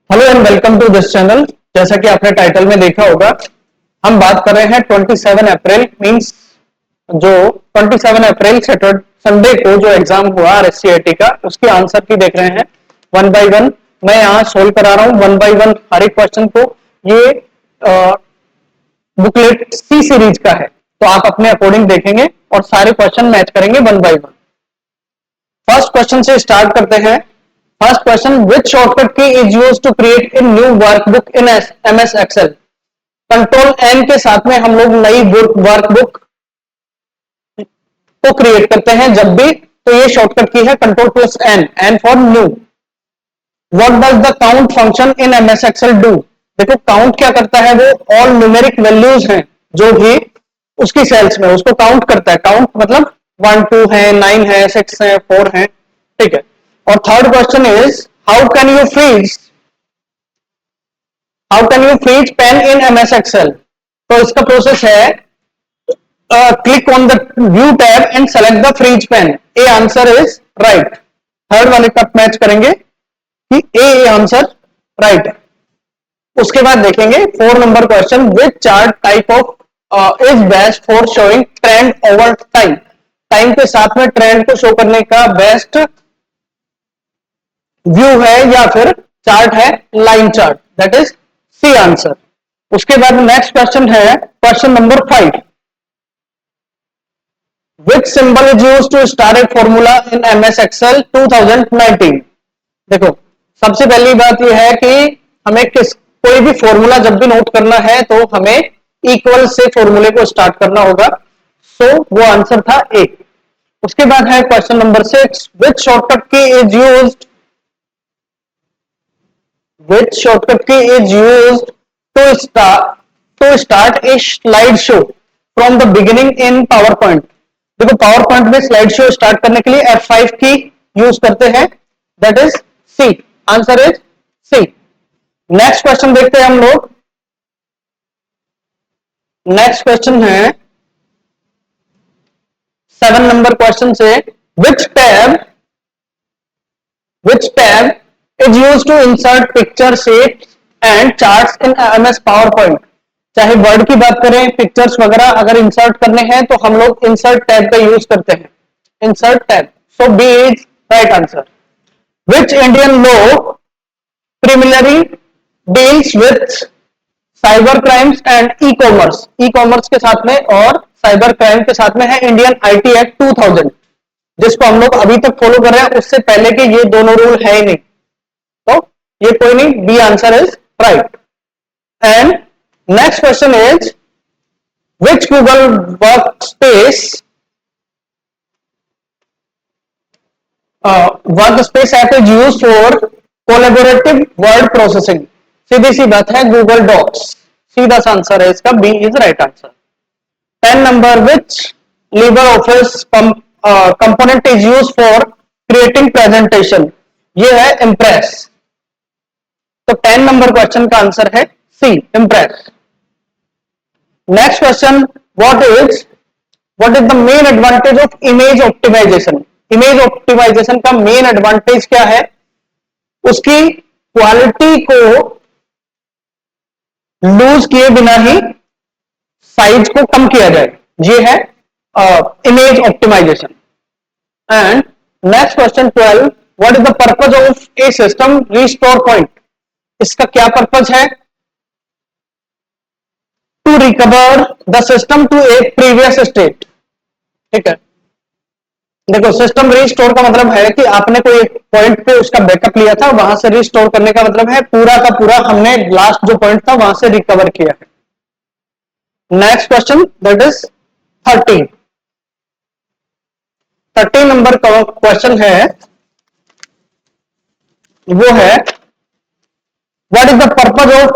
Hello and welcome to this channel. जैसा कि आपने टाइटल में देखा होगा, हम बात कर रहे हैं 27 अप्रैल मींस जो 27 अप्रैल सैटरडे संडे को जो एग्जाम हुआ आरएससीआईटी का, उसके आंसर की देख रहे हैं वन बाय वन। मैं यहाँ सोल्व करा रहा हूँ वन बाय वन हर एक क्वेश्चन को। ये बुकलेट सी सीरीज का है, तो आप अपने अकॉर्डिंग देखेंगे और सारे क्वेश्चन मैच करेंगे one by one. First question से स्टार्ट करते हैं। First question, which shortcut key is used to create a new workbook in MS Excel. Control N के साथ में हम लोग नई वर्कबुक को क्रिएट करते हैं जब भी, तो ये शॉर्टकट की है control plus N, N for new. What does the count function in MS Excel do. देखो काउंट क्या करता है, वो ऑल न्यूमेरिक वैल्यूज हैं जो भी उसकी सेल्स में, उसको काउंट करता है। काउंट मतलब 1 2 है, 9 है, 6 है, 4 है, ठीक है। और third question is how can you freeze pane in MS Excel. तो इसका प्रोसेस है click on the view tab and select the freeze pane. A answer is right. Third वाले का मैच करेंगे कि ए आंसर राइट है। उसके बाद देखेंगे 4 number question, which chart type of is best for showing trend over time. Time के साथ में ट्रेंड को शो करने का बेस्ट व्यू है या फिर चार्ट है line chart, that is C answer. उसके बाद नेक्स्ट क्वेश्चन है question number 5, which symbol is used to start a formula in MS Excel 2019। देखो सबसे पहली बात यह है कि हमें कोई भी फॉर्मूला जब भी नोट करना है तो हमें इक्वल से फॉर्मूले को स्टार्ट करना होगा, सो वो आंसर था ए। उसके बाद है question number 6, which shortcut key is used which shortcut key is used to start a slide show from the beginning in PowerPoint। देखो PowerPoint में स्लाइड शो स्टार्ट करने के लिए F5 की यूज करते हैं, that is C. Answer is C. Next question देखते हैं हम लोग। नेक्स्ट क्वेश्चन है 7 नंबर क्वेश्चन से, which tab is used to insert picture shapes and charts in MS PowerPoint। चाहे वर्ड की बात करें, पिक्चर्स वगैरह अगर इंसर्ट करने हैं तो हम लोग इंसर्ट टैब का यूज करते हैं, insert tab. So B is right answer. Which Indian law primarily deals with cyber crimes and e commerce. E commerce के साथ में और साइबर क्राइम के साथ में है इंडियन आईटी एक्ट 2000, जिसको हम लोग अभी तक फॉलो कर रहे हैं। उससे पहले के ये दोनों रूल है ही नहीं, तो ये कोई नहीं, B answer is right. And next question is, which Google Workspace app is use for collaborative word processing. सीधी सी बात है, गूगल डॉक्स। सीधा आंसर है इसका, B is right answer. 10 number, which LibreOffice component is use for creating presentation. ये है impress. तो 10 नंबर क्वेश्चन का आंसर है C, Impress. Next question, what is the main advantage of image optimization. Image optimization का main advantage क्या है, उसकी quality को लूज किए बिना ही साइज को कम किया जाए, ये है image optimisation. And next question 12, what is the purpose of a system restore point. इसका क्या पर्पज है, to recover the system to a previous state. ठीक है, देखो सिस्टम रिस्टोर का मतलब है कि आपने कोई एक पॉइंट पे उसका बैकअप लिया था, वहां से रिस्टोर करने का मतलब है पूरा का पूरा हमने लास्ट जो पॉइंट था वहां से रिकवर किया है। Next question that is 13 number question है, वो है what is the purpose of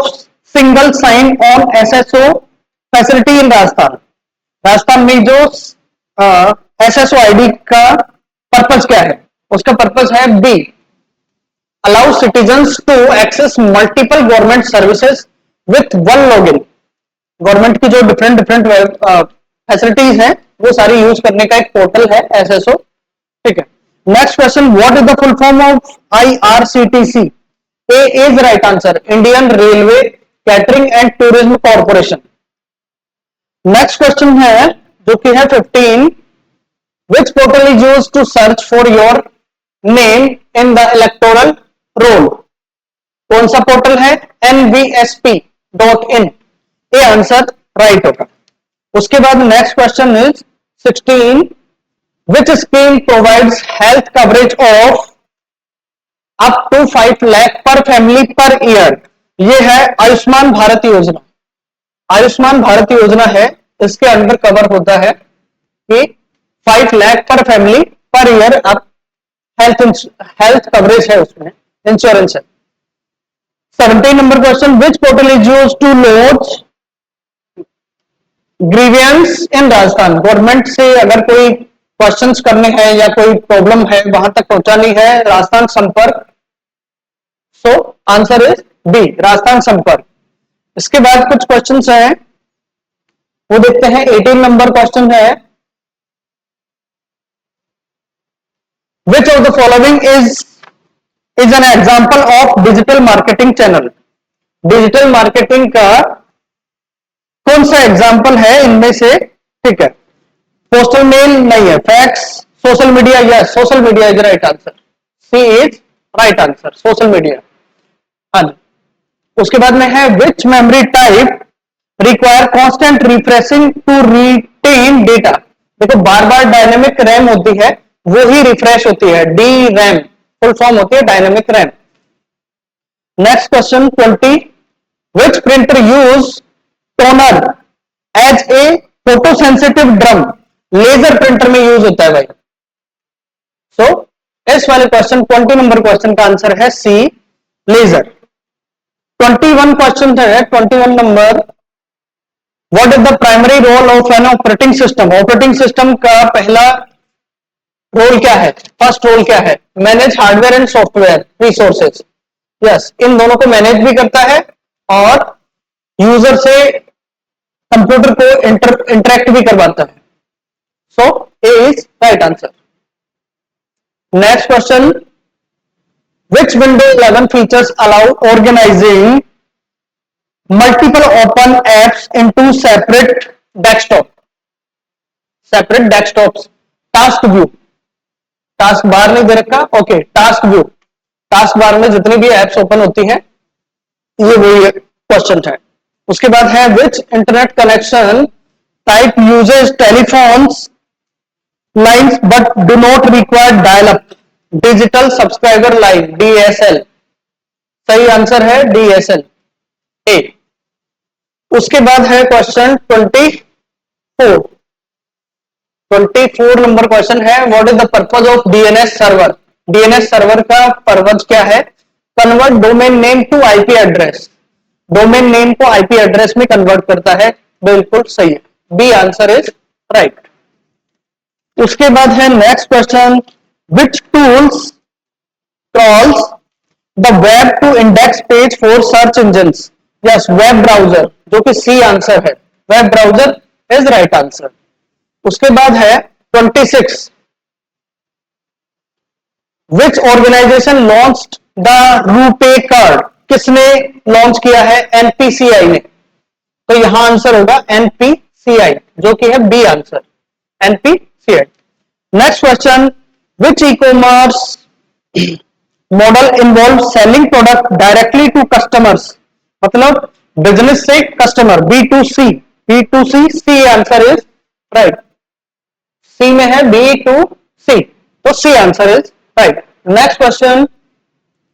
single sign on SSO facility in Rajasthan. Rajasthan में जो एसएसओ आईडी का पर्पज क्या है, उसका पर्पज है B, allow citizens to access multiple government services with one login. Government की जो डिफरेंट फैसिलिटीज हैं वो सारी यूज करने का एक पोर्टल है एसएसओ। ठीक है। Next question, what is the full form of IRCTC. A is right answer, Indian Railway Catering and Tourism Corporation. Next question है जो कि है 15, which portal is use to search for your name in the electoral roll. कौन सा portal है? nvsp.in, ये answer right होगा। उसके बाद next question is 16, which scheme provides health coverage of up to 5 lakh per family per year. ये है आयुष्मान भारत योजना। आयुष्मान भारत योजना है, इसके अंडर कवर होता है कि 5 lakh per family per year आप हेल्थ कवरेज है, उसमें इंश्योरेंस है। 17 number question, which portal is use to launch grievance in Rajasthan. Government से अगर कोई क्वेश्चंस करने हैं या कोई प्रॉब्लम है वहां तक पहुंचानी है, Rajasthan Sampark. So answer is B, Rajasthan Sampark. इसके बाद कुछ क्वेश्चंस हैं वो देखते हैं। 18 नंबर क्वेश्चन है, which of the following is an example of digital marketing channel. Digital marketing का कौन सा एग्जांपल है इनमें से? ठीक है, पोस्टल मेल नहीं है, fax, social media, yes social media is right answer, C is right answer, social media. हाँ जी। उसके बाद में है, which memory type require constant refreshing to retain data. देखो बार बार डायनेमिक रैम होती है, वो ही रिफ्रेश होती है, डी रैम फुल फॉर्म होती है dynamic RAM. Next question 20, which printer use toner as a photo sensitive drum. Laser printer में यूज होता है भाई। सो इस वाले क्वेश्चन 20 नंबर क्वेश्चन का आंसर है सी, लेजर। 21 क्वेश्चन है, 21 number, what is the primary role of an operating system. Operating system का पहला रोल क्या है? फर्स्ट रोल क्या है? Manage hardware and software resources. Yes, इन दोनों को मैनेज भी करता है और यूजर से कंप्यूटर को इंटरेक्ट भी करवाता है। So A is right answer. Next question, which window 11 features allow organizing multiple open apps into separate desktop. Separate desktops, task view, taskbar नहीं दे रखा, okay, task view, taskbar में जितनी भी एप्स ओपन होती हैं, ये वही क्वेश्चन है। उसके बाद है, which internet connection type uses telephones lines but do not require dial up. Digital subscriber line, DSL. सही आंसर है डीएसएल, ए। उसके बाद है क्वेश्चन 24। 24 नंबर क्वेश्चन है, what is the purpose of DNS server. DNS server का purpose क्या है? Convert domain name to IP address. Domain name को आईपी एड्रेस में कन्वर्ट करता है, बिल्कुल सही है, बी आंसर इज राइट। उसके बाद है next question, which tools crawls the web to index page for search engines. Yes, web browser, जो कि सी आंसर है, web browser is right answer. उसके बाद है 26, which organization launched the RuPay card. किसने लॉन्च किया है? एनपीसीआई ने। तो यहां आंसर होगा एनपीसीआई, जो कि है B answer, NPCI. Next question, which e commerce model involve selling product directly to customers. मतलब बिजनेस से customer, B to C, B to C, C answer is right, C में है बी टू सी, तो C answer is right. Next question,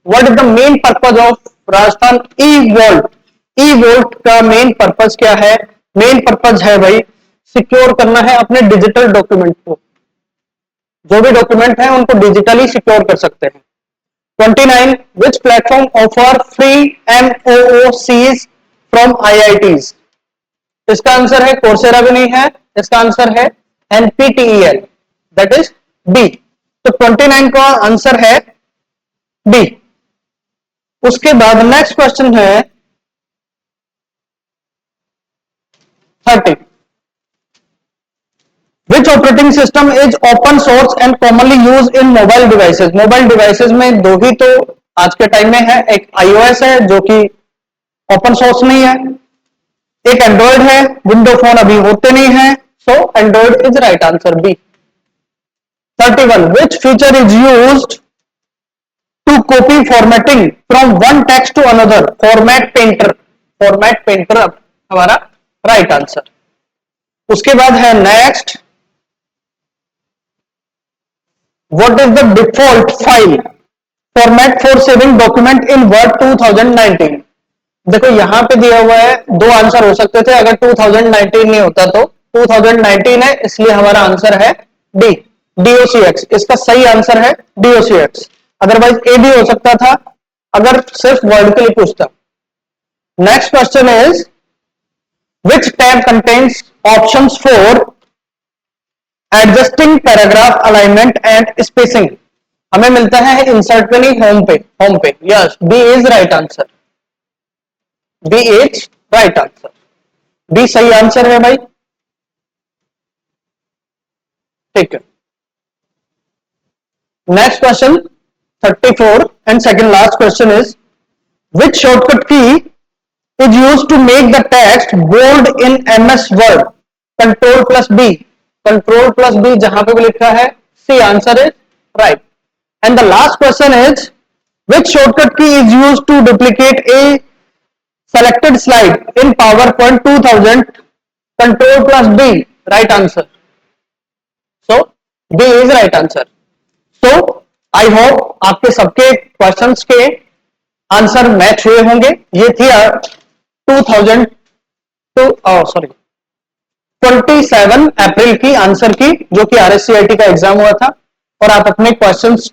what is the main purpose of Rajasthan e vault. E vault का main purpose क्या है? Main purpose है भाई, secure करना है अपने डिजिटल डॉक्यूमेंट को, जो भी डॉक्यूमेंट है उनको डिजिटली सिक्योर कर सकते हैं। 29, which platform offer free MOOCs from IITs. इसका आंसर है कोर्सेरा भी नहीं है, इसका आंसर है एनपीटीईएल, दैट इज बी। तो 29 का आंसर है बी। उसके बाद नेक्स्ट क्वेश्चन है 30, which operating system is open source and commonly use in mobile devices. Mobile devices में दो ही तो आज के टाइम में है, एक iOS है जो कि ओपन सोर्स नहीं है, एक एंड्रॉइड है, विंडो फोन अभी होते नहीं है, so android is right answer B. 31 which feature is used to copy formatting from one text to another? format painter, format painter हमारा राइट आंसर। उसके बाद है next, what is the default file format for saving document in word 2019? देखो यहां पे दिया हुआ है, दो आंसर हो सकते थे अगर 2019 नहीं होता तो। 2019 है इसलिए हमारा आंसर है डी, डीओसीएक्स। इसका सही आंसर है डीओसीएक्स, अदरवाइज ए भी हो सकता था अगर सिर्फ वर्ड के लिए पूछता। Next question is which tab contains options for adjusting paragraph alignment and spacing? हमें मिलता है इंसर्ट पे नहीं, होम पे। होम पे, yes, B is right answer, B is right answer, B सही आंसर है भाई। ठीक है, next question 34 and second last question is which shortcut key is used to make the text bold in MS Word? Control plus B, Control plus B जहां पे भी लिखा है C answer is right. And the last question is which shortcut key is used to duplicate a selected slide in PowerPoint 2000? Control plus B, right answer. So B is right answer. So I hope आपके सबके questions के answer match हुए होंगे। ये थी 27 अप्रैल की answer की, जो कि आरएससीआईटी का एग्जाम हुआ था, और आप अपने क्वेश्चंस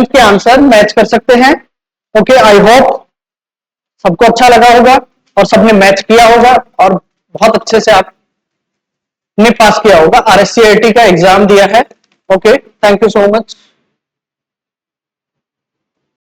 के आंसर मैच कर सकते हैं। ओके, आई होप सबको अच्छा लगा होगा और सबने मैच किया होगा और बहुत अच्छे से आपने पास किया होगा, आरएससीआईटी का एग्जाम दिया है। Okay, thank you so much.